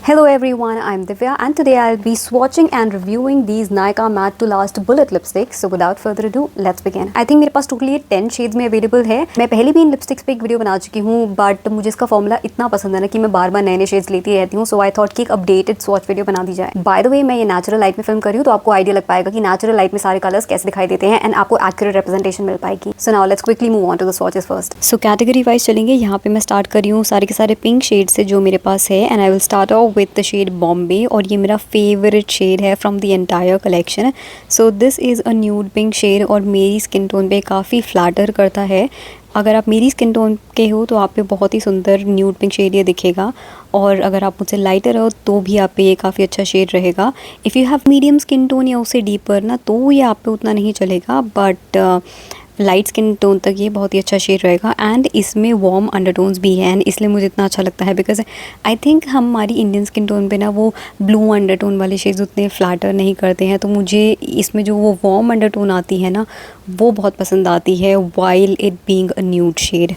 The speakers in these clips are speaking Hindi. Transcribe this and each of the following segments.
Hello everyone, I'm Divya and today I'll be swatching and reviewing these Nykaa Matte to Last Bullet lipsticks. So without further ado, let's begin. I think मेरे पास टोटली 10 शेड्स में अवेलेबल है। मैं पहले भी इन लिपस्टिक्स पे एक वीडियो बना चुकी हूँ, बट मुझे इसका फॉर्मूला इतना पसंद है ना कि मैं बार बार नए नए शेड्स लेती रहती हूँ। सो आई थॉट कि एक अपडेटेड स्वॉच वीडियो बना दी जाए। बाय द वे, मैं ये नेचुरल लाइट में फिल्म कर रही हूँ, तो आपको आइडिया लग पाएगा कि नेचुरल लाइट में सारे कलर्स कैसे दिखाई देते हैं एंड आपको एक्यूरेट रिप्रेजेंटेशन मिल पाएगी। So now let's quickly move on to the swatches first. So category wise चलेंगे। यहाँ पे मैं स्टार्ट कर रही हूँ सारे के सारे पिंक शेड से जो मेरे पास है, and I will start off with the shade Bombay, और ये मेरा फेवरेट शेड है from the entire collection. So this is a nude pink shade और मेरी स्किन टोन पे काफ़ी फ्लैटर करता है। अगर आप मेरी स्किन टोन के हो तो आप पे बहुत ही सुंदर न्यूड पिंक शेड ये दिखेगा, और अगर आप मुझसे लाइटर हो तो भी आप पे ये काफ़ी अच्छा शेड रहेगा। If you have medium skin tone या उससे डीपर ना, तो ये आप पे उतना नहीं चलेगा, बट लाइट स्किन टोन तक ये बहुत ही अच्छा शेड रहेगा। एंड इसमें वार्म अंडरटोन्स भी हैं, एंड इसलिए मुझे इतना अच्छा लगता है बिकॉज आई थिंक हमारी इंडियन स्किन टोन पे ना वो ब्लू अंडरटोन वाले शेड्स उतने फ्लैटर नहीं करते हैं, तो मुझे इसमें जो वो वार्म अंडरटोन आती है ना, वो बहुत पसंद आती है while it being a nude shade.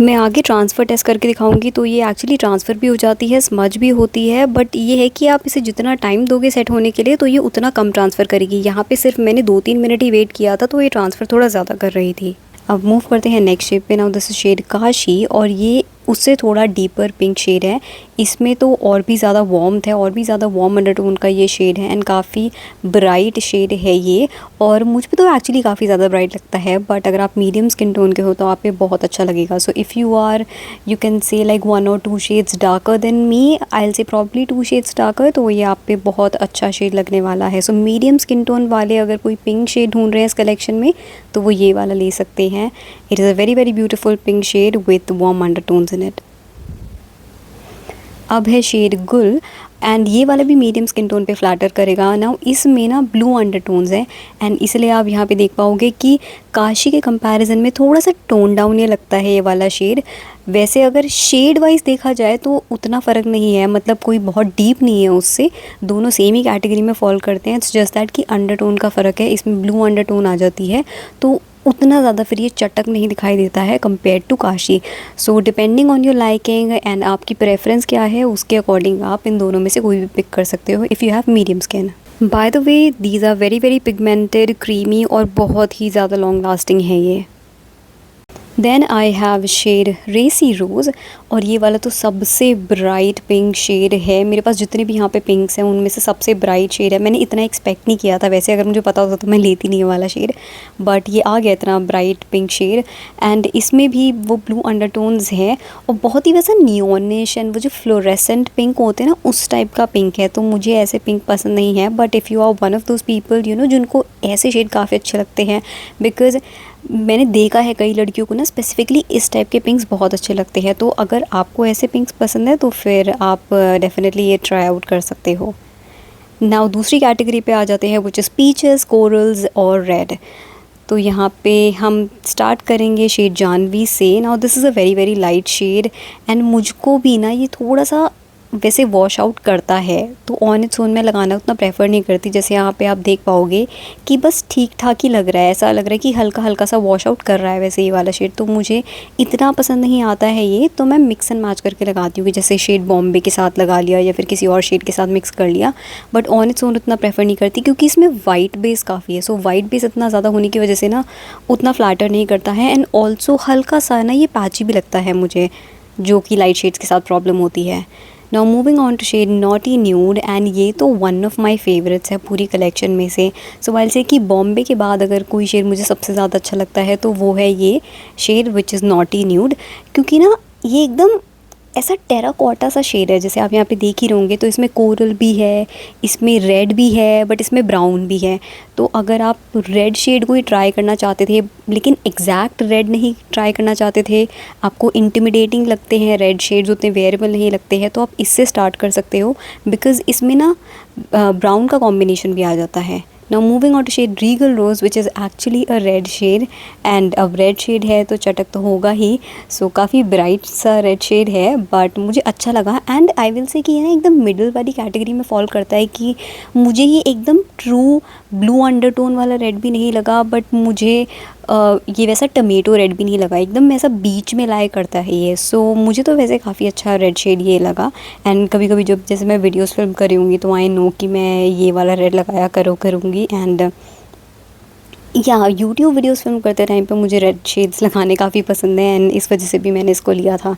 मैं आगे ट्रांसफ़र टेस्ट करके दिखाऊंगी, तो ये एक्चुअली ट्रांसफ़र भी हो जाती है, स्मज भी होती है, बट ये है कि आप इसे जितना टाइम दोगे सेट होने के लिए तो ये उतना कम ट्रांसफ़र करेगी। यहाँ पे सिर्फ मैंने 2-3 मिनट ही वेट किया था, तो ये ट्रांसफ़र थोड़ा ज़्यादा कर रही थी। अब मूव करते हैं नेक्स्ट शेड पे। नाउ दिस शेड काशी, और ये उससे थोड़ा डीपर पिंक शेड है। इसमें तो और भी ज़्यादा वार्मथ है, और भी ज़्यादा वार्म अंडरटोन का ये शेड है, एंड काफ़ी ब्राइट शेड है ये, और मुझ पे तो एक्चुअली काफ़ी ज़्यादा ब्राइट लगता है, बट अगर आप मीडियम स्किन टोन के हो तो आप पे बहुत अच्छा लगेगा। So if you can say like 1 or 2 shades darker than me, I will say probably 2 shades darker, तो ये आप पे बहुत अच्छा शेड लगने वाला है। सो मीडियम स्किन टोन वाले अगर कोई पिंक शेड ढूंढ रहे हैं इस कलेक्शन में, तो वो ये वाला ले सकते हैं। It is a very very beautiful pink shade with warm undertones in it. अब है शेड गुल, एंड ये वाला भी मीडियम स्किन टोन पे फ्लैटर करेगा। नाउ इसमें ना ब्लू अंडरटोन्स हैं, एंड इसलिए आप यहाँ पे देख पाओगे कि काशी के कंपैरिजन में थोड़ा सा टोन डाउन ये लगता है ये वाला शेड। वैसे अगर शेड वाइज देखा जाए तो उतना फ़र्क नहीं है, मतलब कोई बहुत डीप नहीं है उससे, दोनों सेम ही कैटेगरी में फॉल करते हैं। इट्स जस्ट दैट कि अंडरटोन का फ़र्क है, इसमें ब्लू अंडरटोन आ जाती है, तो उतना ज़्यादा फिर ये चटक नहीं दिखाई देता है compare to Kashi. So depending on your liking and आपकी प्रेफरेंस क्या है, उसके अकॉर्डिंग आप इन दोनों में से कोई भी पिक कर सकते हो if you have medium skin. By the way, these are very very pigmented, creamy, और बहुत ही ज़्यादा लॉन्ग लास्टिंग है ये। देन आई हैव शेड रेसी रोज़, और ये वाला तो सबसे ब्राइट पिंक शेड है। मेरे पास जितने भी यहाँ पे पिंक्स हैं उनमें से सबसे ब्राइट शेड है। मैंने इतना एक्सपेक्ट नहीं किया था, वैसे अगर मुझे पता होता तो मैं लेती नहीं वाला शेड, बट ये आ गया इतना ब्राइट पिंक शेड। एंड इसमें भी वो ब्लू अंडरटोन्स हैं, और बहुत ही वैसा नियोनिश एंड वो जो फ्लोरेसेंट पिंक होते हैं ना, उस टाइप का पिंक है। तो मुझे ऐसे पिंक पसंद नहीं है, but if you are one of those people जिनको ऐसे शेड काफ़ी अच्छे लगते हैं, बिकॉज मैंने देखा है कई लड़कियों को ना स्पेसिफिकली इस टाइप के पिंक्स बहुत अच्छे लगते हैं। तो अगर आपको ऐसे पिंक्स पसंद है तो फिर आप डेफिनेटली ये ट्राई आउट कर सकते हो। नाउ दूसरी कैटेगरी पे आ जाते हैं, विच इज़ पीचेस, कोरल्स और रेड। तो यहाँ पे हम स्टार्ट करेंगे शेड जानवी से। Now this is a very very light shade, and मुझको भी ना ये थोड़ा सा वैसे वॉश आउट करता है, तो ऑन इट्स ओन में लगाना उतना प्रेफर नहीं करती। जैसे यहाँ पे आप देख पाओगे कि बस ठीक ठाक ही लग रहा है, ऐसा लग रहा है कि हल्का हल्का सा वॉश आउट कर रहा है वैसे ये वाला शेड, तो मुझे इतना पसंद नहीं आता है ये। तो मैं मिक्स एंड मैच करके लगाती हूँ कि जैसे शेड बॉम्बे के साथ लगा लिया या फिर किसी और शेड के साथ मिक्स कर लिया, बट ऑन इट्स ओन उतना प्रेफर नहीं करती क्योंकि इसमें वाइट बेस काफ़ी है। सो वाइट बेस इतना ज़्यादा होने की वजह से ना उतना फ्लैटर नहीं करता है, एंड ऑल्सो हल्का सा ना ये पैची भी लगता है मुझे, जो कि लाइट शेड्स के साथ प्रॉब्लम होती है। Now moving on to shade naughty nude, and ये तो वन ऑफ माई फेवरेट्स है पूरी कलेक्शन में से। सो वाइल से कि बॉम्बे के बाद अगर कोई शेड मुझे सबसे ज़्यादा अच्छा लगता है तो वो है ये shade which is naughty nude, क्योंकि ना ये एकदम ऐसा टेराकोटा सा शेड है, जैसे आप यहाँ पे देख ही रहोगे। तो इसमें कोरल भी है, इसमें रेड भी है, बट इसमें ब्राउन भी है। तो अगर आप रेड शेड को ही ट्राई करना चाहते थे लेकिन एग्जैक्ट रेड नहीं ट्राई करना चाहते थे, आपको इंटिमिडेटिंग लगते हैं रेड शेड्स, उतने वेयरेबल नहीं लगते हैं, तो आप इससे स्टार्ट कर सकते हो, बिकॉज़ इसमें ना ब्राउन का कॉम्बिनेशन भी आ जाता है। Now moving on to shade regal rose, which is actually a red shade, and अब रेड शेड है तो चटक तो होगा ही। सो काफ़ी ब्राइट सा रेड शेड है, बट मुझे अच्छा लगा, एंड आई विल से कि ये ना एकदम मिडल वाली कैटेगरी में फॉल करता है कि मुझे ये एकदम ट्रू ब्लू अंडरटोन वाला रेड भी नहीं लगा, बट मुझे ये वैसा टमेटो रेड भी नहीं लगा, एकदम ऐसा बीच में लाया करता है ये। सो मुझे तो वैसे काफ़ी अच्छा रेड शेड ये लगा। एंड कभी कभी जब जैसे मैं वीडियोस फिल्म कर रही हूँगी तो आई नो कि मैं ये वाला रेड लगाया करूँगी। एंड या यूट्यूब वीडियोस फिल्म करते टाइम पे मुझे रेड शेड्स लगाने काफ़ी पसंद है, एंड इस वजह से भी मैंने इसको लिया था।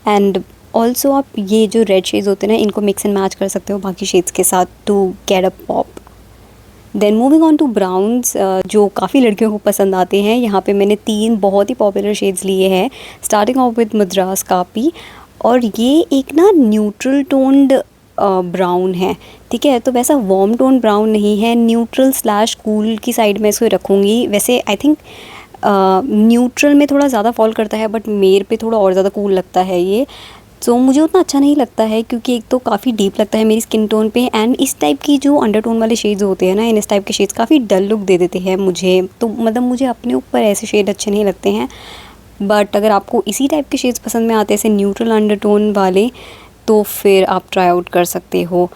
एंड ऑल्सो आप ये जो रेड शेड्स होते हैं ना, इनको मिक्स एंड मैच कर सकते हो बाकी शेड्स के साथ to get a pop. Then moving on to browns, जो काफ़ी लड़कियों को पसंद आते हैं। यहाँ पे मैंने 3 बहुत ही पॉपुलर शेड्स लिए हैं, starting of with Madras copy. और ये एक ना न्यूट्रल टोन्ड ब्राउन है, ठीक है। तो वैसा वार्म टोन ब्राउन नहीं है, न्यूट्रल स्लैश कूल की साइड में इसको रखूँगी। वैसे आई थिंक न्यूट्रल में थोड़ा ज़्यादा फॉल करता है, बट मेरे पे थोड़ा और ज़्यादा कूल लगता है ये। तो मुझे उतना अच्छा नहीं लगता है, क्योंकि एक तो काफ़ी डीप लगता है मेरी स्किन टोन पे, एंड इस टाइप की जो अंडरटोन वाले शेड्स होते हैं ना, इस टाइप के शेड्स काफ़ी डल लुक दे देते हैं मुझे। तो मतलब मुझे अपने ऊपर ऐसे शेड अच्छे नहीं लगते हैं। बट अगर आपको इसी टाइप के शेड्स पसंद में आते हैं, ऐसे न्यूट्रल अंडरटोन वाले, तो फिर आप ट्राई आउट कर सकते हो।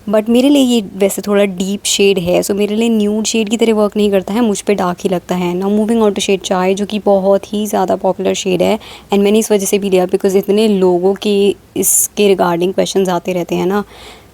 बट मेरे लिए ये वैसे थोड़ा डीप शेड है, सो मेरे लिए न्यूड शेड की तरह वर्क नहीं करता है, मुझ पे डार्क ही लगता है। Now moving on to shade chai, जो कि बहुत ही ज़्यादा पॉपुलर शेड है। एंड मैंने इस वजह से भी लिया बिकॉज इतने लोगों की इसके रिगार्डिंग क्वेश्चंस आते रहते हैं ना,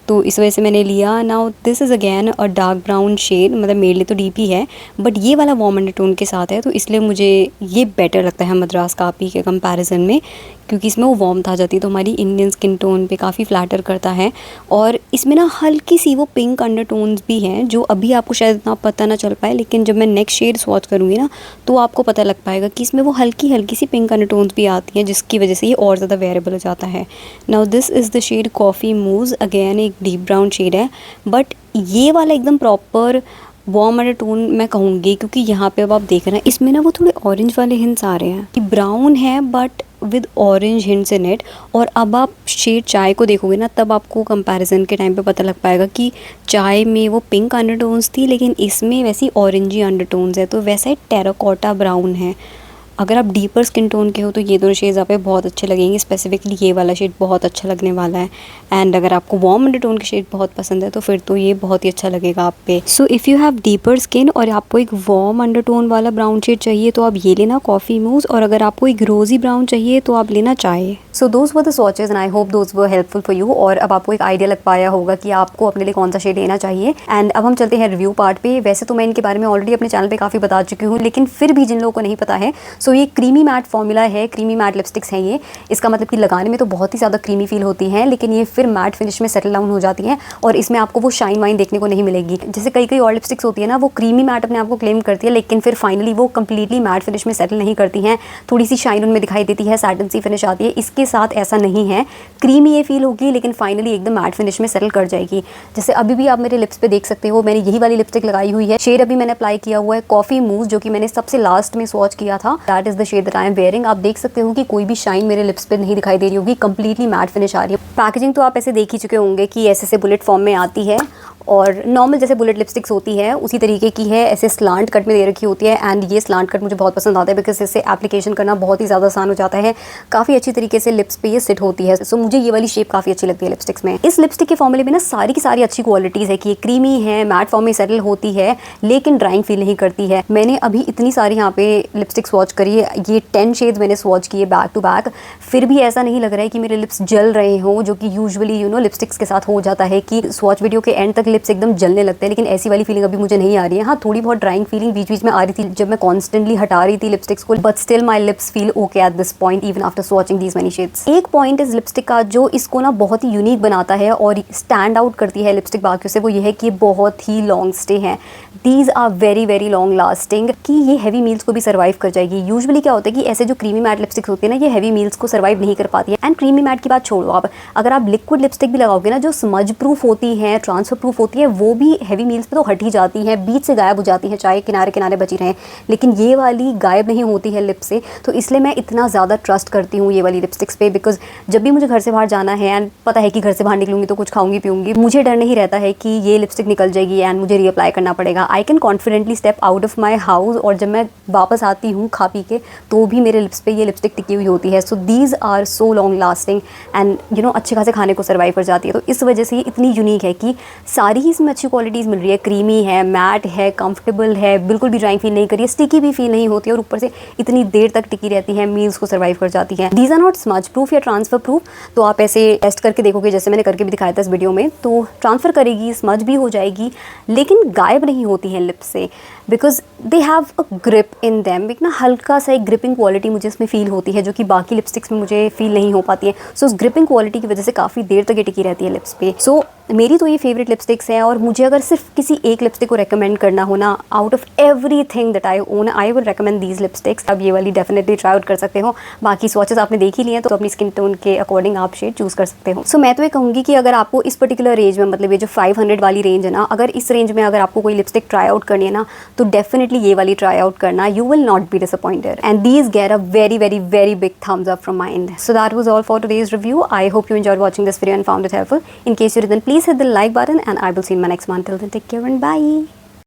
तो इस वजह से मैंने लिया। Now this is again a dark brown shade, मतलब मेरे लिए तो डीप ही है, बट ये वाला वार्म अंडरटोन के साथ है, तो इसलिए मुझे ये बेटर लगता है मद्रास कापी के कंपैरिजन में, क्योंकि इसमें वो वार्मथ आ जाती है, तो हमारी इंडियन स्किन टोन पे काफ़ी फ्लैटर करता है। और इसमें ना हल्की सी वो पिंक अंडरटोन्स भी हैं, जो अभी आपको शायद इतना पता ना चल पाए, लेकिन जब मैं नेक्स्ट शेड स्वॉच करूँगी ना, तो आपको पता लग पाएगा कि इसमें वो हल्की हल्की सी पिंक अंडरटोन्स भी आती हैं, जिसकी वजह से ये और ज़्यादा वेरिएबल हो जाता है। Now this is the shade coffee mousse, again एक डीप ब्राउन शेड है, बट ये वाला एकदम प्रॉपर वार्म अंडरटोन मैं कहूँगी, क्योंकि यहाँ पे अब आप देख रहे हैं इसमें ना वो थोड़े ऑरेंज वाले हिंट्स आ रहे हैं कि ब्राउन है but with orange hints in it. और अब आप शेड चाय को देखोगे ना, तब आपको कंपैरिजन के टाइम पे पता लग पाएगा कि चाय में वो पिंक अंडरटोन्स थी, लेकिन इसमें वैसी ऑरेंजी अंडरटोन्स है, तो वैसा ही टेराकोटा ब्राउन है। अगर आप डीपर स्किन टोन के हो तो ये दोनों शेड्स आप पे बहुत अच्छे लगेंगे, स्पेसिफिकली ये वाला शेड बहुत अच्छा लगने वाला है। एंड अगर आपको वार्म अंडरटोन के शेड बहुत पसंद है तो फिर तो ये बहुत ही अच्छा लगेगा आप पे। So if you have deeper skin और आपको एक वार्म अंडरटोन वाला ब्राउन शेड चाहिए तो आप ये लेना कॉफ़ी मूज, और अगर आपको एक रोजी ब्राउन चाहिए तो आप लेना चाय। So those were the swatches and I hope those were helpful for you, और अब आपको एक आइडिया लग पाया होगा कि आपको अपने लिए कौन सा शेड लेना चाहिए। एंड अब हम चलते हैं रिव्यू पार्ट पे। वैसे तो मैं इनके बारे में ऑलरेडी अपने चैनल पे काफ़ी बता चुकी हूँ, लेकिन फिर भी जिन लोगों को नहीं पता है, सो ये क्रीमी मैट फॉर्मूला है, क्रीमी मैट लिपस्टिक्स हैं ये। इसका मतलब कि लगाने में तो बहुत ही ज़्यादा क्रीमी फील होती हैं, लेकिन ये फिर मैट फिनिश में सेटल डाउन हो जाती हैं, और इसमें आपको वो शाइन वाइन देखने को नहीं मिलेगी। जैसे कई कई और लिपस्टिक्स होती है ना, वो क्रीमी मैट अपने आप को क्लेम करती है, लेकिन फिर फाइनली वो कंप्लीटली मैट फिनिश में सेटल नहीं करती हैं, थोड़ी सी शाइन उनमें दिखाई देती है, सैटिन सी फिनिश आती है। इसके साथ ऐसा नहीं है, क्रीमी ये फील होगी लेकिन फाइनली एकदम मैट फिनिश में सेटल कर जाएगी। जैसे अभी भी आप मेरे लिप्स पे देख सकते हो, मैंने यही वाली लिपस्टिक लगाई हुई है। शेड अभी मैंने अप्लाई किया हुआ है कॉफी मूव, जो कि मैंने सबसे लास्ट में स्वॉच किया था। That is the shade that I am wearing. आप देख सकते हो कि कोई भी शाइन मेरे लिप्स पे नहीं दिखाई दे रही होगी, कंप्लीटली मैट फिनिश आ रही है। पैकेजिंग तो आप ऐसे देख ही चुके होंगे कि ऐसे बुलेट फॉर्म में आती है, और नॉर्मल जैसे बुलेट लिपस्टिक्स होती है उसी तरीके की है, ऐसे स्लांट कट में दे रखी होती है। एंड ये स्लांट कट मुझे बहुत पसंद आता है बिकॉज इससे एप्लीकेशन करना बहुत ही ज़्यादा आसान हो जाता है, काफ़ी अच्छी तरीके से लिप्स पे ये सिट होती है। सो मुझे ये वाली शेप काफ़ी अच्छी लगती है लिपस्टिक्स में। इस लिपस्टिक के फॉर्मूले में ना सारी की सारी अच्छी क्वालिटीज़ है कि ये क्रीमी है, मैट फॉर्म में सेटल होती है, लेकिन ड्राइंग फील नहीं करती है। मैंने अभी इतनी सारी यहाँ पे लिपस्टिक स्वॉच करी है, ये 10 शेड्स मैंने स्वॉच किए बैक टू बैक, फिर भी ऐसा नहीं लग रहा है कि मेरे लिप्स जल रहे हों, जो कि यूजुअली लिपस्टिक्स के साथ हो जाता है कि स्वॉच वीडियो के एंड तक लिप्स एकदम जलने लगते हैं, लेकिन ऐसी वाली फीलिंग अभी मुझे नहीं आ रही है। हाँ, थोड़ी बहुत ड्राइंग फीलिंग बीच बीच में आ रही थी जब मैं कॉन्स्टेंटली हटा रही थी लिपस्टिक्स को, but still my lips feel okay at this point even after स्वॉचिंग these many shades. एक पॉइंट इस लिपस्टिक का जो इसको ना बहुत ही यूनिक बनाता है और स्टैंड आउट करती है लिपस्टिक बाकियों से, वो ये है कि ये बहुत ही लॉन्ग स्टे हैं। These are very very long lasting, कि ये हैवी मील्स को भी सर्वाइव कर जाएगी। यूजुअली क्या होता है कि ऐसे जो क्रीमी मैट लिपस्टिक्स होती है ना, ये हैवी मील्स को सर्वाइव नहीं कर पाती है। एंड क्रीमी मैट की बात छोड़ो, आप अगर आप लिक्विड लिपस्टिक भी लगाओगे ना, जो स्मज प्रूफ होती है, ट्रांसफर प्रूफ होती है, वो भी हैवी मील्स पे तो हट ही जाती हैं, बीच से गायब हो जाती हैं, चाहे किनारे किनारे बची रहें, लेकिन ये वाली गायब नहीं होती है लिप से। तो इसलिए मैं इतना ज़्यादा ट्रस्ट करती हूँ ये वाली लिपस्टिक्स पे, बिकॉज जब भी मुझे घर से बाहर जाना है एंड पता है कि घर से बाहर निकलूंगी तो कुछ खाऊंगी पीऊंगी, मुझे डर नहीं रहता है कि ये लिपस्टिक निकल जाएगी एंड मुझे रीअप्लाई करना पड़ेगा। I can confidently step out of my house, और जब मैं वापस आती हूँ खा पी के, तो भी मेरे लिप्स पे ये लिपस्टिक टिकी हुई होती है। So these are so long lasting and अच्छे खासे खाने को सर्वाइव कर जाती है। तो इस वजह से ये इतनी यूनिक है कि सारी ही इसमें अच्छी क्वालिटीज़ मिल रही है। क्रीमी है, मैट है, कंफर्टेबल है, बिल्कुल भी ड्राइंग फील नहीं करी है, स्टिकी भी फील नहीं होती है और ऊपर से इतनी देर तक टिकी रहती है, मील्स को सर्वाइव कर जाती है। These are not smudge proof या ट्रांसफर प्रूफ, तो आप ऐसे टेस्ट करके देखोगे जैसे मैंने करके भी दिखाया था इस वीडियो में, तो ट्रांसफ़र करेगी, स्मज भी हो जाएगी, लेकिन गायब नहीं होती है लिप्स से, because they have a grip in them. एक ना हल्का सा एक ग्रिपिंग क्वालिटी मुझे इसमें फील होती है जो कि बाकी लिपस्टिक्स में मुझे फील नहीं हो पाती है। सो उस ग्रिपिंग क्वालिटी की वजह से काफ़ी देर तक ये टिकी रहती है लिप्स पे। सो मेरी तो ये फेवरेट लिपस्टिक्स हैं, और मुझे अगर सिर्फ किसी एक लिपस्टिक को रेकमेंड करना हो ना, out of everything that I own, I will recommend these lipsticks. अब ये वाली डेफिनेटली ट्राई आउट कर सकते हो। बाकी स्वॉचेस आपने देख ही लिए हैं, तो अपनी स्किन टोन के अकॉर्डिंग आप शेड चूज़ कर सकते हो। सो मैं तो ये कहूँगी कि अगर आपको इस पर्टिकुलर रेंज में, मतलब ये जो 500 वाली रेंज है ना, अगर इस रेंज में अगर आपको कोई लिपस्टिक ट्राई आउट करनी है ना, तो डेफिनेटली ये वाली ट्राई आउट करना, you will not be disappointed, and these get a very very very big thumbs up from my end. So that was all for today's review. I hope you enjoyed watching this video and found it helpful. In case you didn't, please hit the like button, and I will see you in my next one. Till then, take care and bye.